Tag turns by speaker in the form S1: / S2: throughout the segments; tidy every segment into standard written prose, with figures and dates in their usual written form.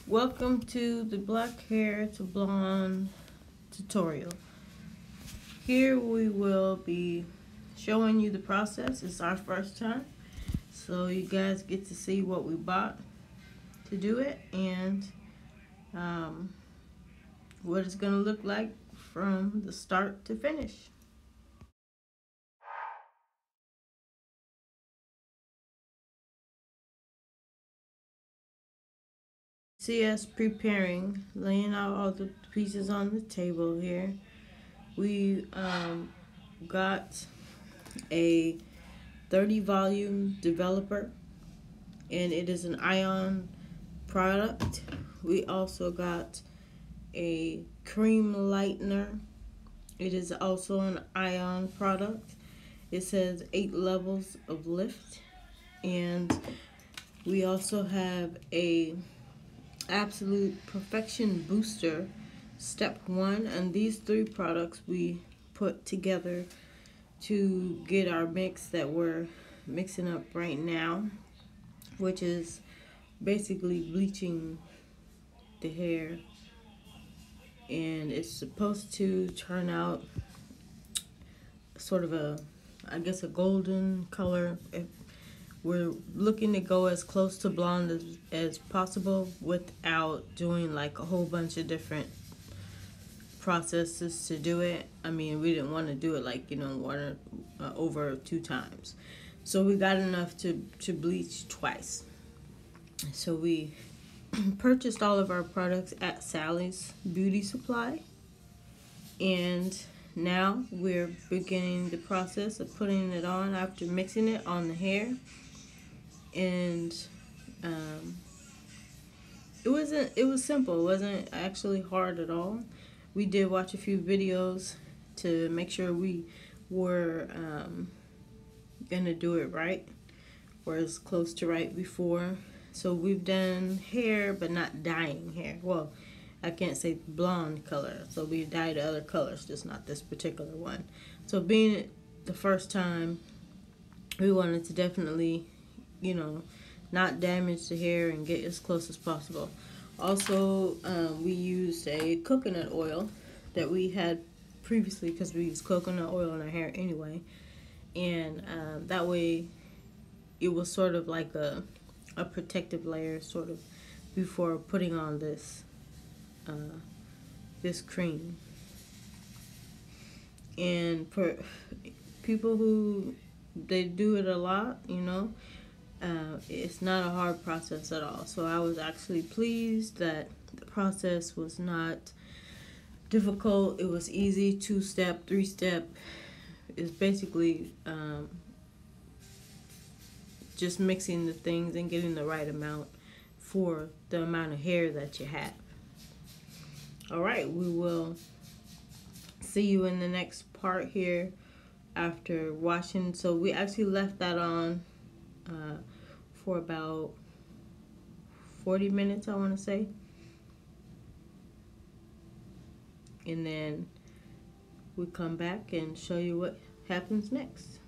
S1: Welcome to the black hair to blonde tutorial. Here we will be showing you the process. It's our first time, so you guys get to see what we bought to do it and what it's going to look like from the start to finish. See us preparing, laying out all the pieces on the table here. We got a 30 volume developer, and it is an ion product. We also got a Creme Lightener. It is also an ion product. It says 8 levels of lift, and we also have a Absolute Perfection Booster Step 1, and these 3 products we put together to get our mix that we're mixing up right now, which is basically bleaching the hair, and it's supposed to turn out sort of a, I guess, a golden color. We're looking to go as close to blonde as possible without doing like a whole bunch of different processes to do it. I mean, we didn't want to do it like, one or over 2 times. So we got enough to bleach twice. So we purchased all of our products at Sally's Beauty Supply, and now we're beginning the process of putting it on after mixing it on the hair. And it was simple. It wasn't actually hard at all. We did watch a few videos to make sure we were gonna do it right, or as close to right before. So we've done hair, but not dyeing hair. Well, I can't say blonde color. So we dyed other colors, just not this particular one. So being the first time, we wanted to definitely, not damage the hair and get as close as possible. Also, we used a coconut oil that we had previously, because we used coconut oil in our hair anyway. And that way it was sort of like a protective layer, sort of, before putting on this this cream. And for people who they do it a lot, it's not a hard process at all. So I was actually pleased that the process was not difficult. It was easy, 2-step, 3-step. It's basically just mixing the things and getting the right amount for the amount of hair that you have. All right, we will see you in the next part here after washing. So we actually left that on for about 40 minutes, I want to say. And then we come back and show you what happens next.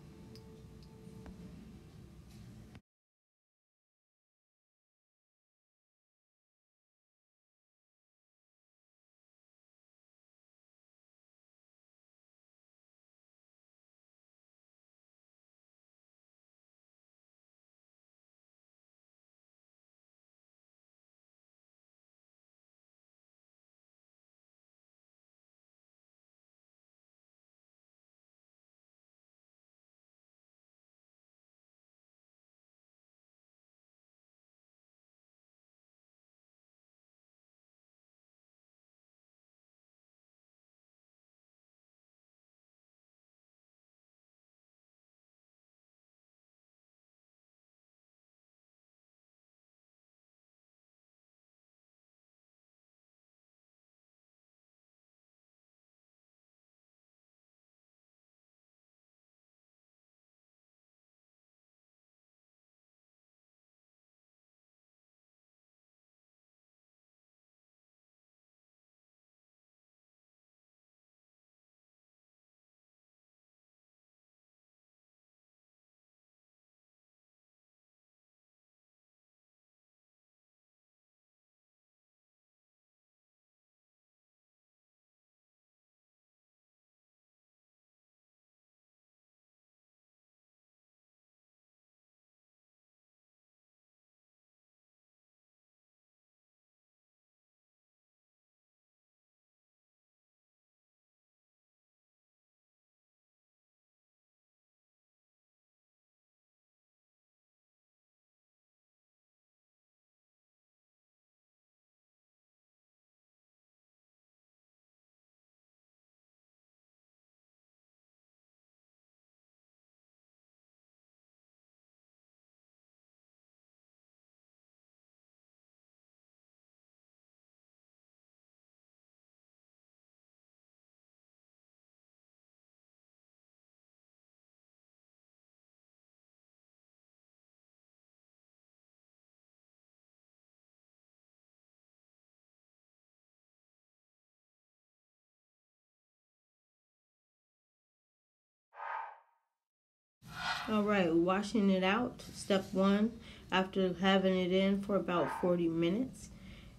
S1: All right, washing it out. Step 1, after having it in for about 40 minutes.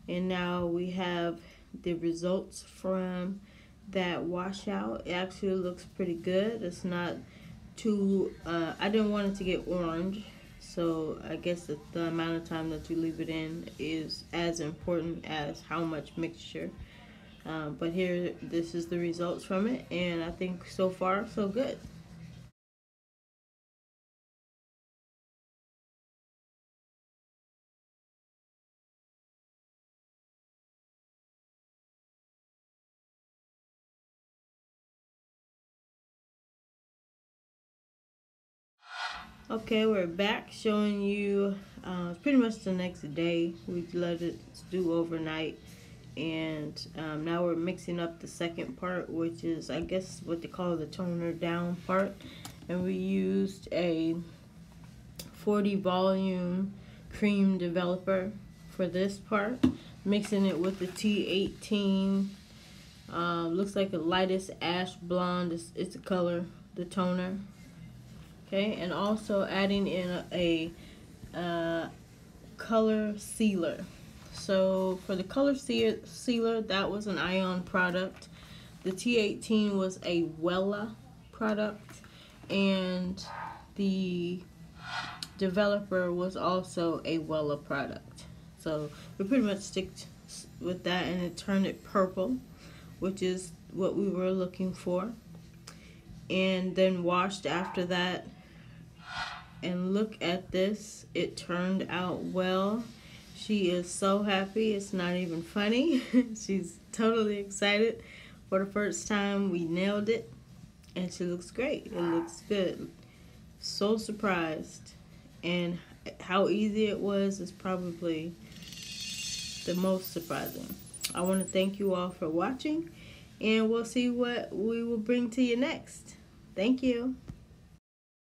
S1: And now we have the results from that washout. It actually looks pretty good. It's not too, I didn't want it to get orange. So I guess the amount of time that you leave it in is as important as how much mixture. But here, this is the results from it. And I think so far, so good. Okay, we're back showing you pretty much the next day. We let it do overnight, and now we're mixing up the second part, which is, I guess, what they call the toner down part. And we used a 40 volume cream developer for this part, mixing it with the T18. Looks like a lightest ash blonde. It's the color, the toner. Okay, and also adding in a color sealer. So for the color sealer, that was an Ion product. The T18 was a Wella product, and the developer was also a Wella product. So we pretty much stick with that, and it turned it purple, which is what we were looking for. And then washed after that. And look at this, it turned out well. She is so happy, it's not even funny. She's totally excited. For the first time, we nailed it, and she looks great. It looks good. So surprised. And how easy it was is probably the most surprising. I want to thank you all for watching, and we'll see what we will bring to you next. Thank you.